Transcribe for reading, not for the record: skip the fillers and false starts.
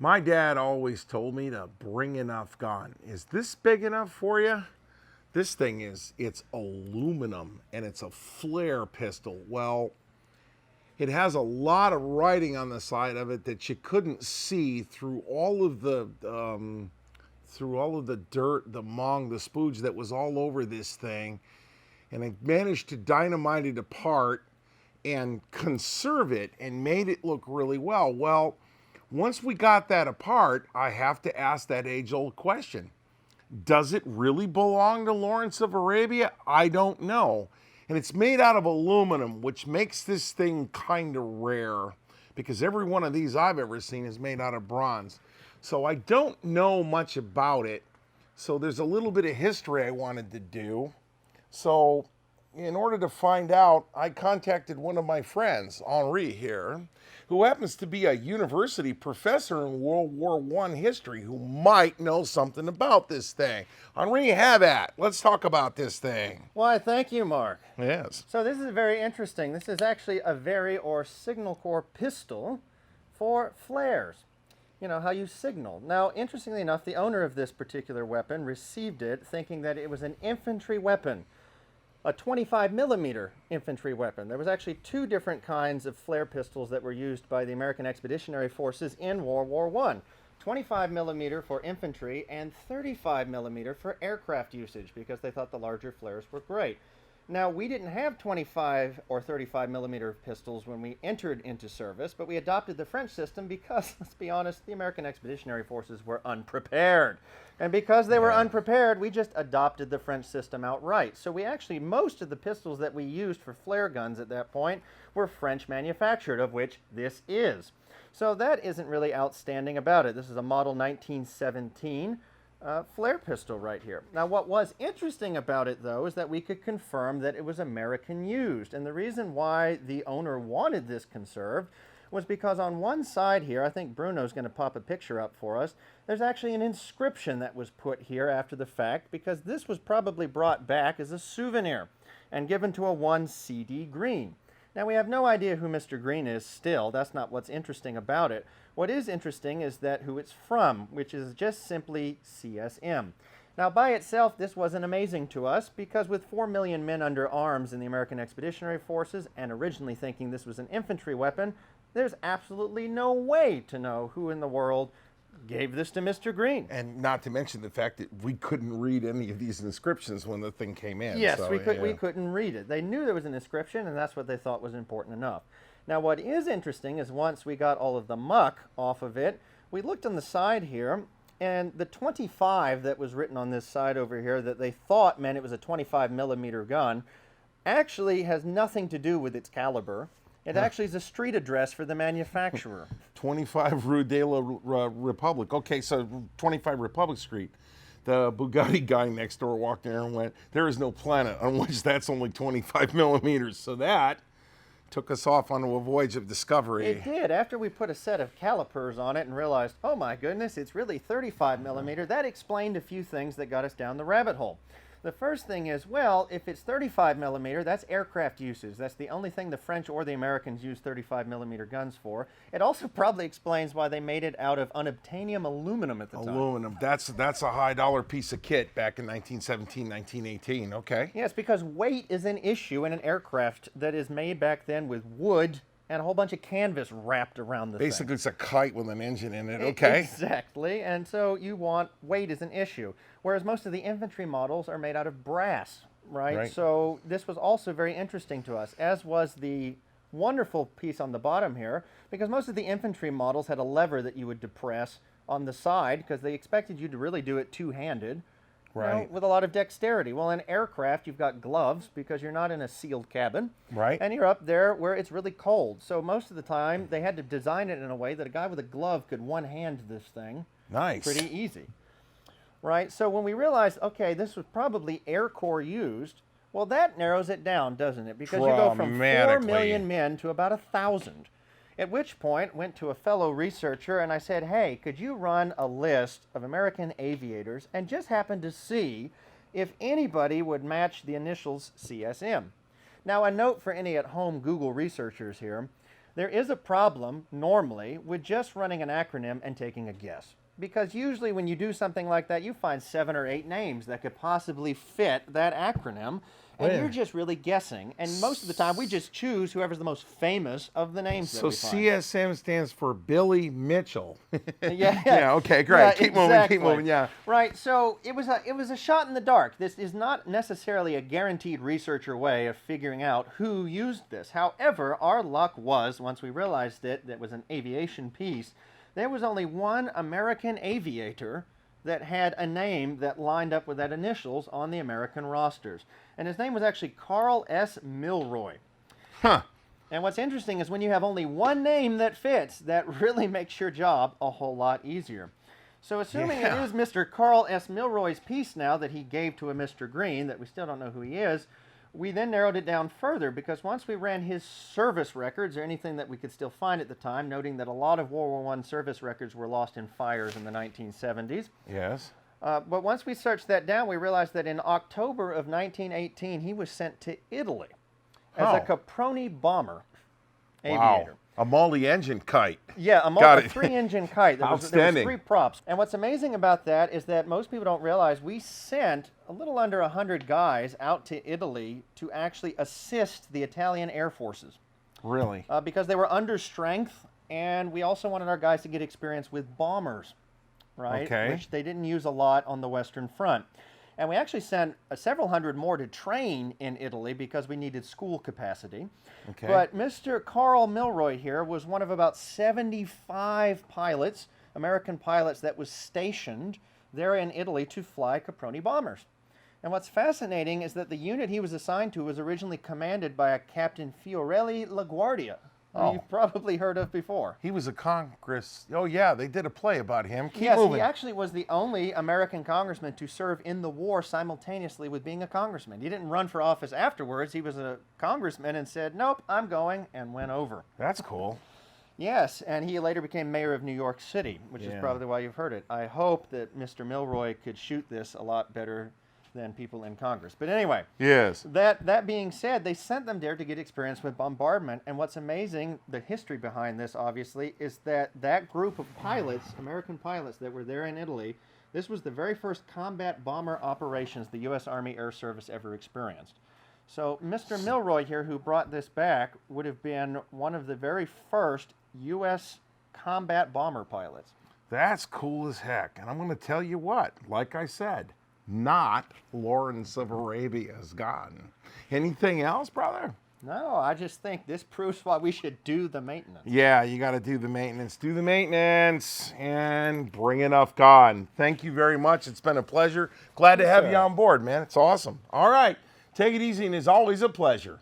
My dad always told me to bring enough gun. Is this big enough for you? This thing it's aluminum and it's a flare pistol. Well, it has a lot of writing on the side of it that you couldn't see through all of the dirt, the mong, the spooge that was all over this thing. And I managed to dynamite it apart and conserve it and made it look really well. Well, once we got that apart, I have to ask that age-old question. Does it really belong to Lawrence of Arabia? I don't know. And it's made out of aluminum, which makes this thing kind of rare because every one of these I've ever seen is made out of bronze. So I don't know much about it. So there's a little bit of history I wanted to do. So in order to find out, I contacted one of my friends, Henri here, who happens to be a university professor in World War I history who might know something about this thing. Henri, have at. Let's talk about this thing. Why, thank you, Mark. Yes. So this is very interesting. This is actually a very or signal corps pistol for flares. You know, how you signal. Now, interestingly enough, the owner of this particular weapon received it thinking that it was an infantry weapon. A 25 millimeter infantry weapon. There was actually two different kinds of flare pistols that were used by the American Expeditionary Forces in World War I. 25 millimeter for infantry and 35 millimeter for aircraft usage because they thought the larger flares were great. Now, we didn't have 25 or 35 millimeter pistols when we entered into service, but we adopted the French system because, let's be honest, the American Expeditionary Forces were unprepared. And because they were unprepared, we just adopted the French system outright. So we actually, most of the pistols that we used for flare guns at that point were French manufactured, of which this is. So that isn't really outstanding about it. This is a model 1917. Flare pistol right here. Now, what was interesting about it, though, is that we could confirm that it was American used. And the reason why the owner wanted this conserved was because on one side here, I think Bruno's going to pop a picture up for us, there's actually an inscription that was put here after the fact because this was probably brought back as a souvenir and given to a 1 CD Green. Now, we have no idea who Mr. Green is still. That's not what's interesting about it. What is interesting is that who it's from, which is just simply CSM. Now, by itself, this wasn't amazing to us because with 4 million men under arms in the American Expeditionary Forces and originally thinking this was an infantry weapon, there's absolutely no way to know who in the world gave this to Mr. Green. And not to mention the fact that we couldn't read any of these inscriptions when the thing came in. Yes, so, we couldn't read it. They knew there was an inscription, and that's what they thought was important enough. Now, what is interesting is once we got all of the muck off of it, we looked on the side here, and the 25 that was written on this side over here that they thought meant it was a 25 millimeter gun actually has nothing to do with its caliber. It actually is a street address for the manufacturer. 25 Rue de la Republic. Okay, so 25 Republic Street. The Bugatti guy next door walked there and went, there is no planet on which that's only 25 millimeters. So that took us off on a voyage of discovery. It did. After we put a set of calipers on it and realized, oh my goodness, it's really 35 millimeter, that explained a few things that got us down the rabbit hole. The first thing is, well, if it's 35 millimeter, that's aircraft usage. That's the only thing the French or the Americans use 35 millimeter guns for. It also probably explains why they made it out of unobtainium aluminum at the time. Aluminum. That's a high dollar piece of kit back in 1917, 1918. Okay. Yes, because weight is an issue in an aircraft that is made back then with wood and a whole bunch of canvas wrapped around the thing. Basically, it's a kite with an engine in it. Okay. Exactly. And so you want weight is an issue. Whereas most of the infantry models are made out of brass, right? So this was also very interesting to us, as was the wonderful piece on the bottom here, because most of the infantry models had a lever that you would depress on the side because they expected you to really do it two-handed. Right. With a lot of dexterity. Well, in aircraft, you've got gloves because you're not in a sealed cabin. Right. And you're up there where it's really cold. So most of the time, they had to design it in a way that a guy with a glove could one-hand this thing. Nice. Pretty easy. Right? So when we realized, okay, this was probably Air Corps used, well, that narrows it down, doesn't it? Because you go from 4 million men to about 1,000. At which point, went to a fellow researcher and I said, hey, could you run a list of American aviators and just happen to see if anybody would match the initials CSM? Now, a note for any at-home Google researchers here. There is a problem, normally, with just running an acronym and taking a guess. Because usually when you do something like that, you find 7 or 8 names that could possibly fit that acronym, and Wait. you're just really guessing. And most of the time, we just choose whoever's the most famous of the names that So we find. CSM stands for Billy Mitchell. Yeah. Yeah, okay, great. Yeah, Keep moving, exactly. keep moving, yeah. Right, so it was a shot in the dark. This is not necessarily a guaranteed researcher way of figuring out who used this. However, our luck was, once we realized that was an aviation piece, there was only one American aviator that had a name that lined up with that initials on the American rosters. And his name was actually Carl S. Milroy. Huh. And what's interesting is when you have only one name that fits, that really makes your job a whole lot easier. So assuming it is Mr. Carl S. Milroy's piece now that he gave to a Mr. Green, that we still don't know who he is, we then narrowed it down further because once we ran his service records or anything that we could still find at the time, noting that a lot of World War I service records were lost in fires in the 1970s. Yes. But once we searched that down, we realized that in October of 1918, he was sent to Italy as a Caproni bomber aviator. Wow. A multi-engine kite. Yeah, a Got it. 3-engine kite. There was Outstanding. 3 props. And what's amazing about that is that most people don't realize we sent a little under 100 guys out to Italy to actually assist the Italian Air Forces. Really? Because they were under strength, and we also wanted our guys to get experience with bombers, right? Okay. Which they didn't use a lot on the Western Front. And we actually sent several hundred more to train in Italy because we needed school capacity. Okay. But Mr. Carl Milroy here was one of about 75 pilots, American pilots, that was stationed there in Italy to fly Caproni bombers. And what's fascinating is that the unit he was assigned to was originally commanded by a Captain Fiorelli LaGuardia, who you've probably heard of before. He was a Congress. Oh, yeah, they did a play about him. Keep Yes, moving. he actually was the only American congressman to serve in the war simultaneously with being a congressman. He didn't run for office afterwards. He was a congressman and said, nope, I'm going, and went over. That's cool. Yes, and he later became mayor of New York City, which is probably why you've heard it. I hope that Mr. Milroy could shoot this a lot better than people in Congress. But anyway, Yes. that being said, they sent them there to get experience with bombardment. And what's amazing, the history behind this, obviously, is that group of pilots, American pilots that were there in Italy, this was the very first combat bomber operations the U.S. Army Air Service ever experienced. So Mr. Milroy here, who brought this back, would have been one of the very first U.S. combat bomber pilots. That's cool as heck. And I'm going to tell you what, like I said, not Lawrence of Arabia's gone. Anything else, brother? No, I just think this proves why we should do the maintenance. Yeah, you got to do the maintenance. Do the maintenance and bring enough gone. Thank you very much. It's been a pleasure. Glad to have you on board, man. It's awesome. All right. Take it easy, and it's always a pleasure.